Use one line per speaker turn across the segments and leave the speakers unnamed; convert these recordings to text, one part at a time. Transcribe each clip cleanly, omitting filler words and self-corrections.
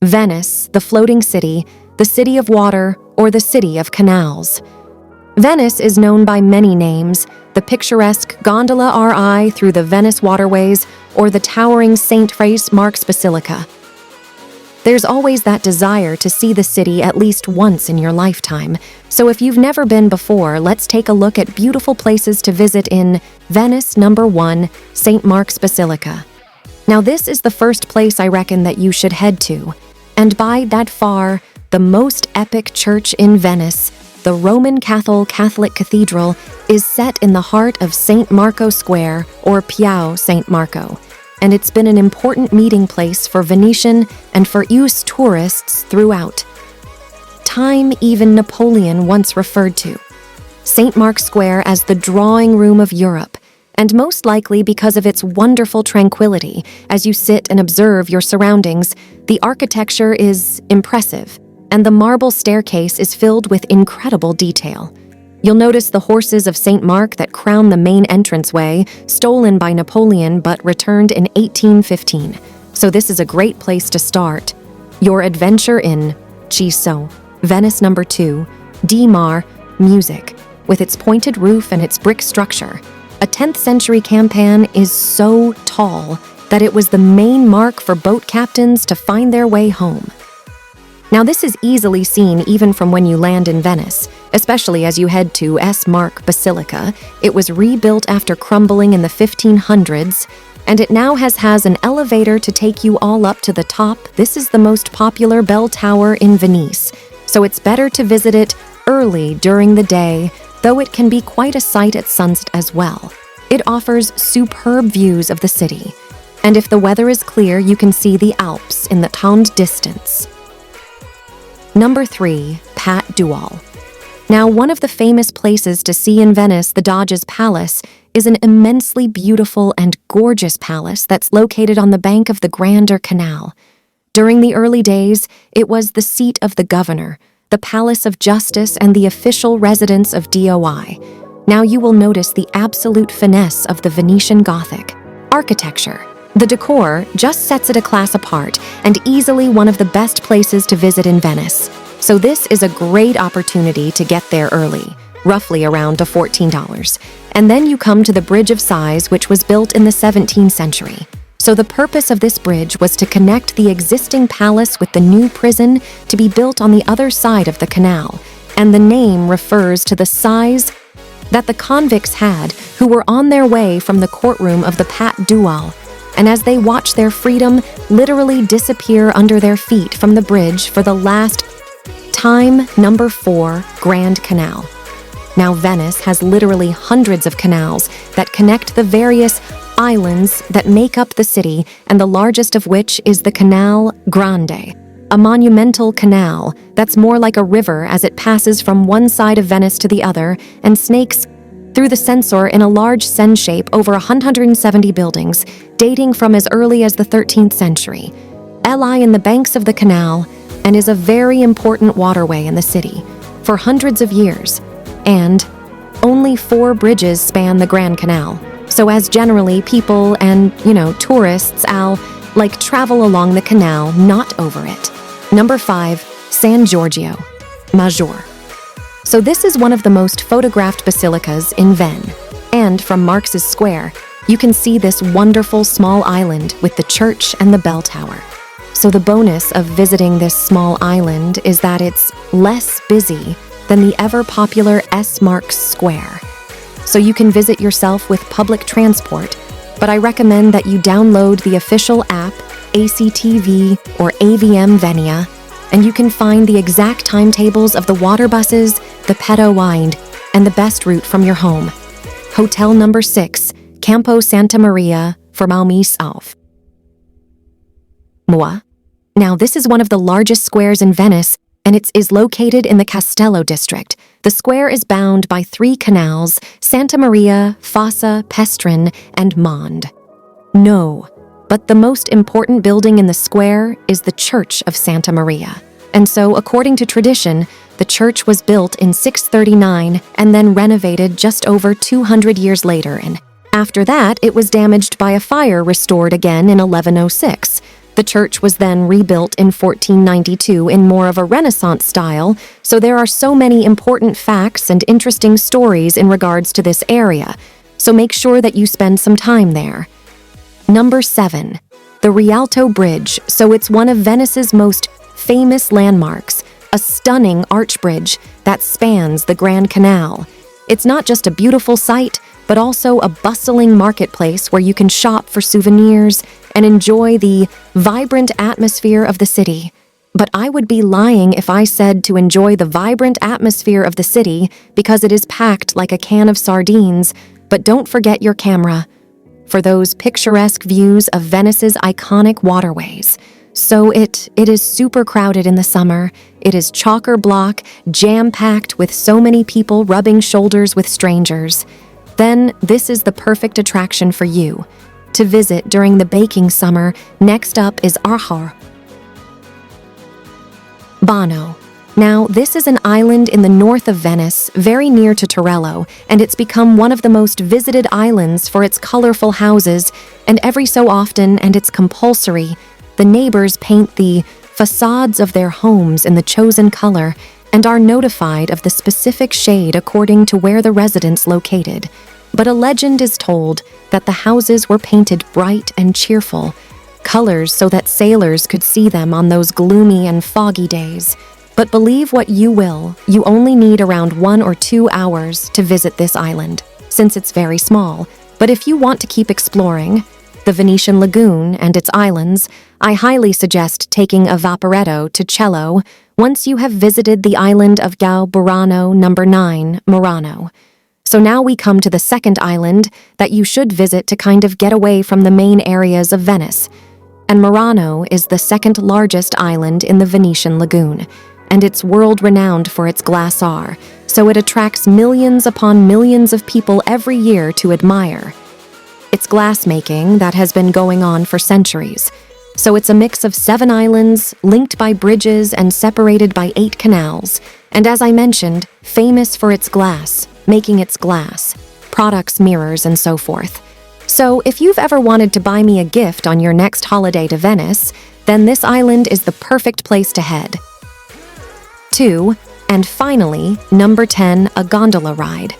Venice, the floating city, the city of water, or the city of canals. Venice is known by many names: the picturesque gondola RI through the Venice Waterways, or the towering St. Mark's Basilica. There's always that desire to see the city at least once in your lifetime, so if you've never been before, let's take a look at beautiful places to visit in Venice. Number 1, St. Mark's Basilica. Now this is the first place I reckon that you should head to, and by that far, the most epic church in Venice, the Roman Catholic Cathedral, is set in the heart of St. Marco Square, or Piao St. Marco, and it's been an important meeting place for Venetian and for US tourists throughout time. Even Napoleon once referred to St. Mark's Square as the drawing room of Europe, and most likely because of its wonderful tranquility. As you sit and observe your surroundings, the architecture is impressive, and the marble staircase is filled with incredible detail. You'll notice the horses of St. Mark that crown the main entranceway, stolen by Napoleon but returned in 1815. So this is a great place to start your adventure in Chiso, Venice. Number 2, Di Mar, Music. With its pointed roof and its brick structure, a 10th century campan is so tall that it was the main mark for boat captains to find their way home. Now this is easily seen even from when you land in Venice, especially as you head to St. Mark Basilica. It was rebuilt after crumbling in the 1500s, and it now has an elevator to take you all up to the top. This is the most popular bell tower in Venice, so it's better to visit it early during the day, though it can be quite a sight at sunset as well. It offers superb views of the city, and if the weather is clear, you can see the Alps in the town's distance. Number 3, Pat Dual. Now, one of the famous places to see in Venice, the Doge's Palace, is an immensely beautiful and gorgeous palace that's located on the bank of the Grand Canal. During the early days, it was the seat of the governor, the Palace of Justice, and the official residence of DOI. Now you will notice the absolute finesse of the Venetian Gothic architecture. The decor just sets it a class apart, and easily one of the best places to visit in Venice. So this is a great opportunity to get there early, roughly around $14. And then you come to the Bridge of Sighs, which was built in the 17th century. So the purpose of this bridge was to connect the existing palace with the new prison to be built on the other side of the canal. And the name refers to the sighs that the convicts had who were on their way from the courtroom of the Pat Dual, and as they watch their freedom literally disappear under their feet from the bridge for the last time. Number 4, Grand Canal. Now Venice has literally hundreds of canals that connect the various islands that make up the city, and the largest of which is the Canal Grande, a monumental canal that's more like a river as it passes from one side of Venice to the other and snakes through the Censor in a large Sen shape over 170 buildings, dating from as early as the 13th century. Lie in the banks of the canal and is a very important waterway in the city for hundreds of years. And only 4 bridges span the Grand Canal, so as generally people and, tourists travel along the canal, not over it. Number 5, San Giorgio Maggiore. So this is one of the most photographed basilicas in Venice, and from Marx's Square, you can see this wonderful small island with the church and the bell tower. So the bonus of visiting this small island is that it's less busy than the ever-popular St. Mark's Square. So you can visit yourself with public transport, but I recommend that you download the official app, ACTV or AVM Venia, and you can find the exact timetables of the water buses, the pedo wind, and the best route from your home. Hotel number 6, Campo Santa Maria for Malmis auf Moa. Now this is one of the largest squares in Venice, and it is located in the Castello district. The square is bound by 3 canals: Santa Maria, Fossa, Pestrin, and Mond. No, but the most important building in the square is the Church of Santa Maria. And so, according to tradition, the church was built in 639 and then renovated just over 200 years later, and after that, it was damaged by a fire, restored again in 1106. The church was then rebuilt in 1492 in more of a Renaissance style, so there are so many important facts and interesting stories in regards to this area, so make sure that you spend some time there. Number 7. The Rialto Bridge. So it's one of Venice's most famous landmarks, a stunning arch bridge that spans the Grand Canal. It's not just a beautiful sight, but also a bustling marketplace where you can shop for souvenirs and enjoy the vibrant atmosphere of the city. But I would be lying if I said to enjoy the vibrant atmosphere of the city because it is packed like a can of sardines, but don't forget your camera for those picturesque views of Venice's iconic waterways. So it is super crowded in the summer. It is chock-a-block, jam-packed with so many people rubbing shoulders with strangers. Then this is the perfect attraction for you to visit during the baking summer. Next up is Arhar. Bano. Now, this is an island in the north of Venice, very near to Torello, and it's become one of the most visited islands for its colorful houses, and every so often, and it's compulsory, the neighbors paint the facades of their homes in the chosen color and are notified of the specific shade according to where the residence located. But a legend is told that the houses were painted bright and cheerful, colors so that sailors could see them on those gloomy and foggy days. But believe what you will, you only need around 1 or 2 hours to visit this island, since it's very small. But if you want to keep exploring the Venetian lagoon and its islands, I highly suggest taking a vaporetto to Cello once you have visited the island of Gao Burano number 9, Murano. So now we come to the second island that you should visit to kind of get away from the main areas of Venice. And Murano is the second largest island in the Venetian lagoon, and it's world-renowned for its glassar, so it attracts millions upon millions of people every year to admire. It's glassmaking that has been going on for centuries, so it's a mix of 7 islands, linked by bridges and separated by 8 canals, and as I mentioned, famous for its glass, making its glass, products, mirrors, and so forth. So if you've ever wanted to buy me a gift on your next holiday to Venice, then this island is the perfect place to head. 2, and finally, number 10, a gondola ride.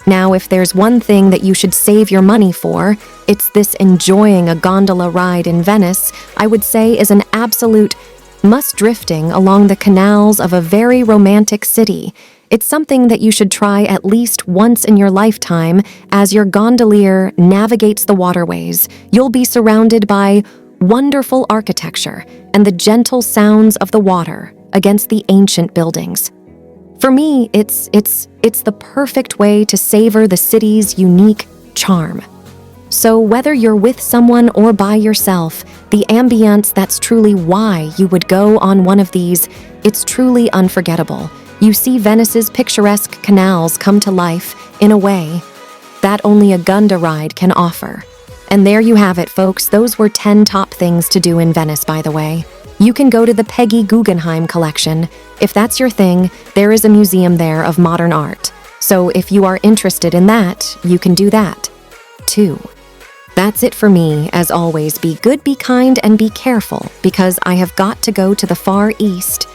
Now, if there's one thing that you should save your money for, it's this. Enjoying a gondola ride in Venice, I would say, is an absolute must. Drifting along the canals of a very romantic city. It's something that you should try at least once in your lifetime. As your gondolier navigates the waterways, you'll be surrounded by wonderful architecture and the gentle sounds of the water against the ancient buildings. For me, it's the perfect way to savor the city's unique charm. So whether you're with someone or by yourself, the ambience, that's truly why you would go on one of these. It's truly unforgettable. You see Venice's picturesque canals come to life in a way that only a gondola ride can offer. And there you have it, folks. Those were 10 top things to do in Venice, by the way. You can go to the Peggy Guggenheim collection. If that's your thing, there is a museum there of modern art. So if you are interested in that, you can do that, too. That's it for me. As always, be good, be kind, and be careful, because I have got to go to the Far East